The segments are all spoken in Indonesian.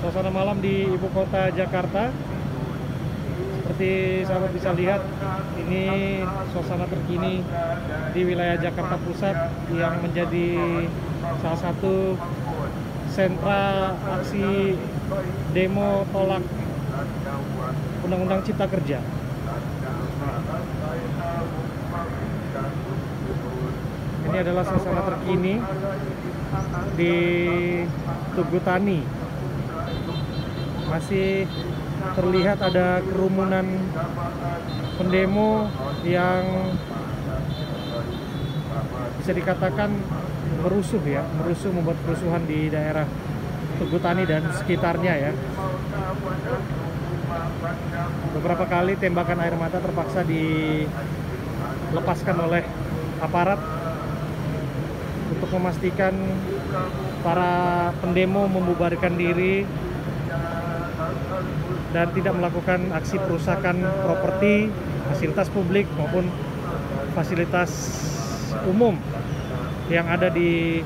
Suasana malam di ibu kota Jakarta. Seperti sahabat bisa lihat, ini suasana terkini di wilayah Jakarta Pusat yang menjadi salah satu sentra aksi demo tolak Undang-Undang Cipta Kerja. Ini adalah suasana terkini di Tugu Tani. Masih terlihat ada kerumunan pendemo yang bisa dikatakan merusuh, membuat kerusuhan di daerah Tugu Tani dan sekitarnya ya. Beberapa kali tembakan air mata terpaksa dilepaskan oleh aparat untuk memastikan para pendemo membubarkan diri dan tidak melakukan aksi perusakan properti, fasilitas publik maupun fasilitas umum yang ada di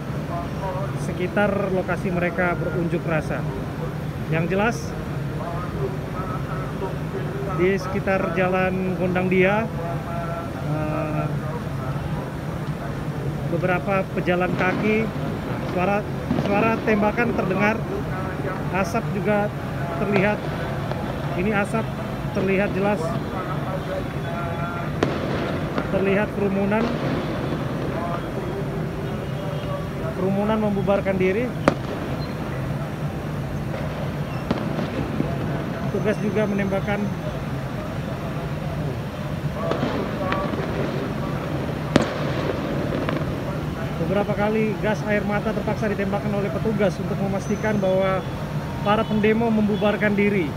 sekitar lokasi mereka berunjuk rasa. Yang jelas di sekitar Jalan Gondang Dia beberapa pejalan kaki, suara tembakan terdengar, asap juga terlihat. Ini asap terlihat jelas, terlihat kerumunan membubarkan diri. Tugas juga menembakkan beberapa kali gas air mata terpaksa ditembakkan oleh petugas untuk memastikan bahwa para pendemo membubarkan diri,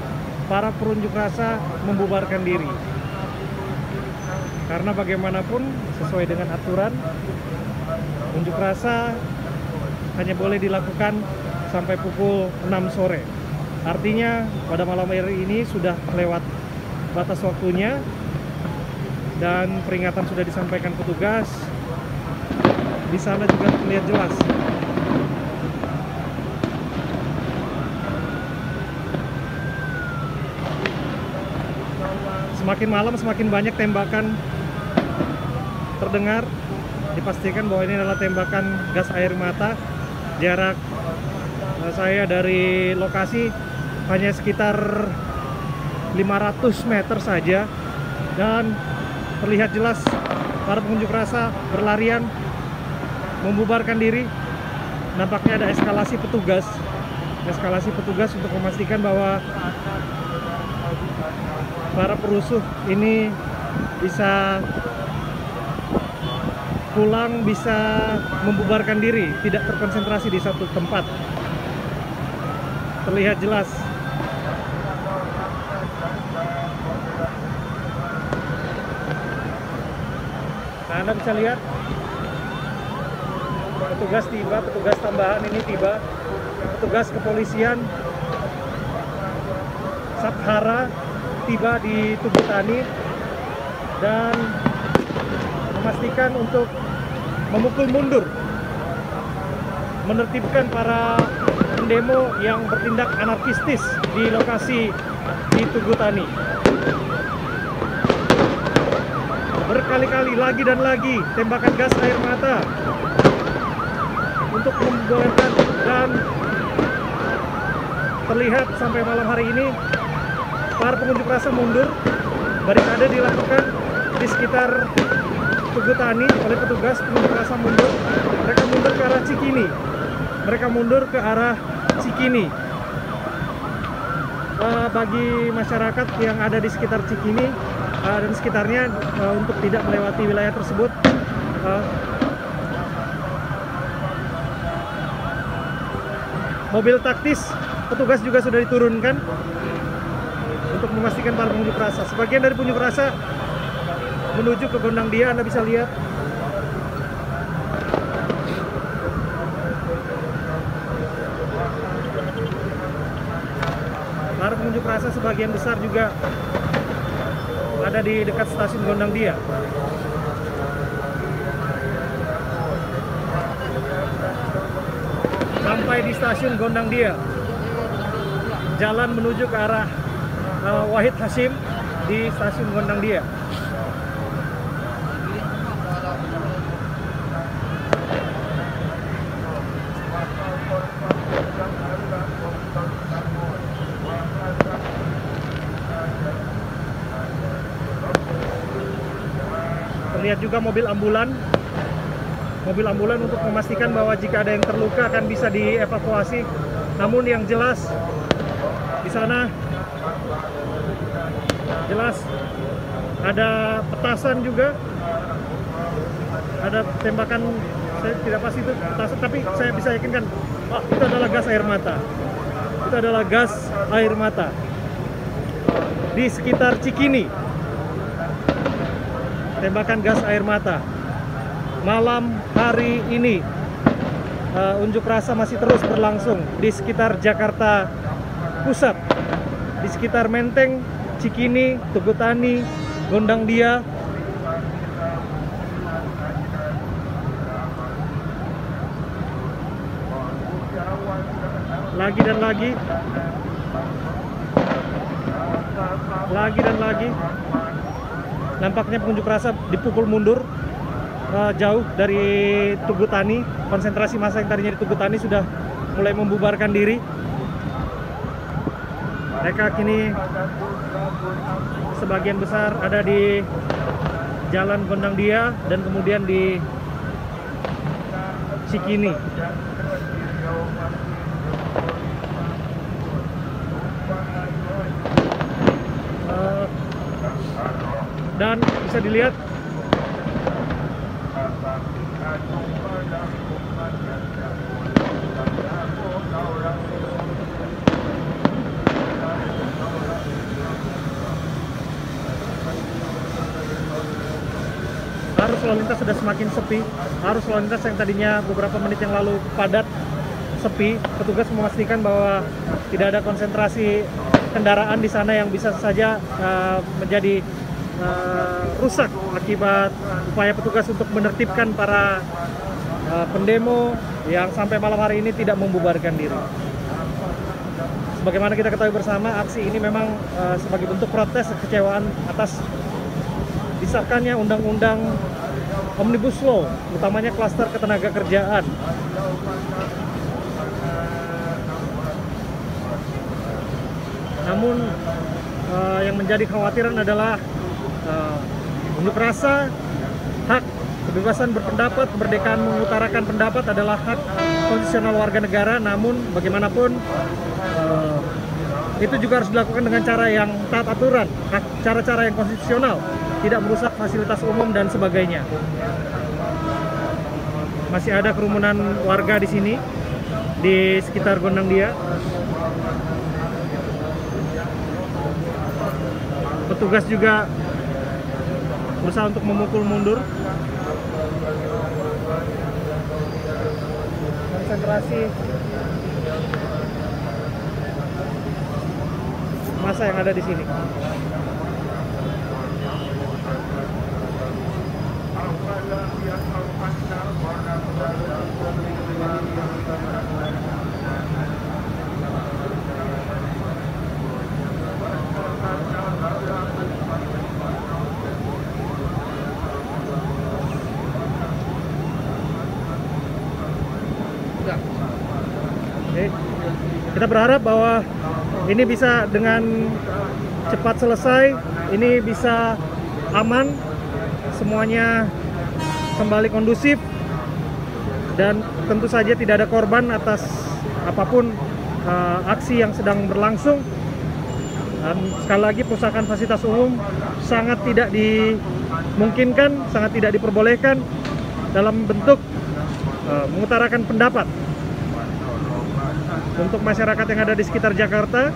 para pengunjuk rasa membubarkan diri. Karena bagaimanapun sesuai dengan aturan, unjuk rasa hanya boleh dilakukan sampai pukul 6 sore. Artinya pada malam hari ini sudah lewat batas waktunya dan peringatan sudah disampaikan petugas. Di sana juga terlihat jelas semakin malam semakin banyak tembakan terdengar. Dipastikan bahwa ini adalah tembakan gas air mata. Jarak saya dari lokasi hanya sekitar 500 meter saja, dan terlihat jelas para pengunjuk rasa berlarian membubarkan diri. Nampaknya ada eskalasi petugas untuk memastikan bahwa para perusuh ini bisa pulang, bisa membubarkan diri, tidak terkonsentrasi di satu tempat. Terlihat jelas. Nah, Anda bisa lihat petugas tiba, petugas tambahan ini tiba, petugas kepolisian Sabhara tiba di Tugu Tani dan memastikan untuk memukul mundur, menertibkan para pendemo yang bertindak anarkistis di lokasi di Tugu Tani. Berkali-kali lagi dan lagi tembakan gas air mata untuk membubarkan, dan terlihat sampai malam hari ini para pengunjuk rasa mundur. Barikade dilakukan di sekitar Tugu Tani oleh petugas. Pengunjuk rasa mundur, mereka mundur ke arah Cikini. Bagi masyarakat yang ada di sekitar Cikini dan sekitarnya, untuk tidak melewati wilayah tersebut, mobil taktis petugas juga sudah diturunkan untuk memastikan para pengunjuk rasa. Sebagian dari pengunjuk rasa menuju ke Gondang Dia, Anda bisa lihat. Para pengunjuk rasa sebagian besar juga ada di dekat stasiun Gondang Dia. Sampai di stasiun Gondang Dia, jalan menuju ke arah Wahid Hasyim di stasiun Gondangdia. Terlihat juga mobil ambulan untuk memastikan bahwa jika ada yang terluka akan bisa dievakuasi. Namun yang jelas di sana jelas ada petasan juga, ada tembakan, saya tidak pasti itu petasan, tapi saya bisa yakinkan itu adalah gas air mata. Itu adalah gas air mata di sekitar Cikini. Tembakan gas air mata. Malam hari ini unjuk rasa masih terus berlangsung di sekitar Jakarta Pusat, di sekitar Menteng, Cikini, Tugu Tani, Gondangdia. Lagi dan lagi. Nampaknya pengunjuk rasa dipukul mundur jauh dari Tugu Tani. Konsentrasi massa yang tadinya di Tugu Tani sudah mulai membubarkan diri. Mereka kini sebagian besar ada di Jalan Gondangdia dan kemudian di Cikini. Dan bisa dilihat arus lalu lintas sudah semakin sepi. Arus lalu lintas yang tadinya beberapa menit yang lalu padat, sepi. Petugas memastikan bahwa tidak ada konsentrasi kendaraan di sana yang bisa saja menjadi rusak akibat upaya petugas untuk menertibkan para pendemo yang sampai malam hari ini tidak membubarkan diri. Sebagaimana kita ketahui bersama, aksi ini memang sebagai bentuk protes kekecewaan atas disahkannya undang-undang Omnibus Law, utamanya klaster ketenaga kerjaan. Namun yang menjadi khawatiran adalah unjuk rasa, hak kebebasan berpendapat, kemerdekaan mengutarakan pendapat adalah hak konstitusional warga negara. Namun bagaimanapun itu juga harus dilakukan dengan cara yang taat aturan, cara-cara yang konstitusional, tidak merusak fasilitas umum dan sebagainya. Masih ada kerumunan warga di sini di sekitar Gondangdia. Petugas juga berusaha untuk memukul mundur. Konsentrasi massa yang ada di sini. Kita berharap bahwa ini bisa dengan cepat selesai, ini bisa aman, semuanya kembali kondusif, dan tentu saja tidak ada korban atas apapun aksi yang sedang berlangsung. Dan sekali lagi, perusakan fasilitas umum sangat tidak dimungkinkan, sangat tidak diperbolehkan dalam bentuk mengutarakan pendapat. Untuk masyarakat yang ada di sekitar Jakarta,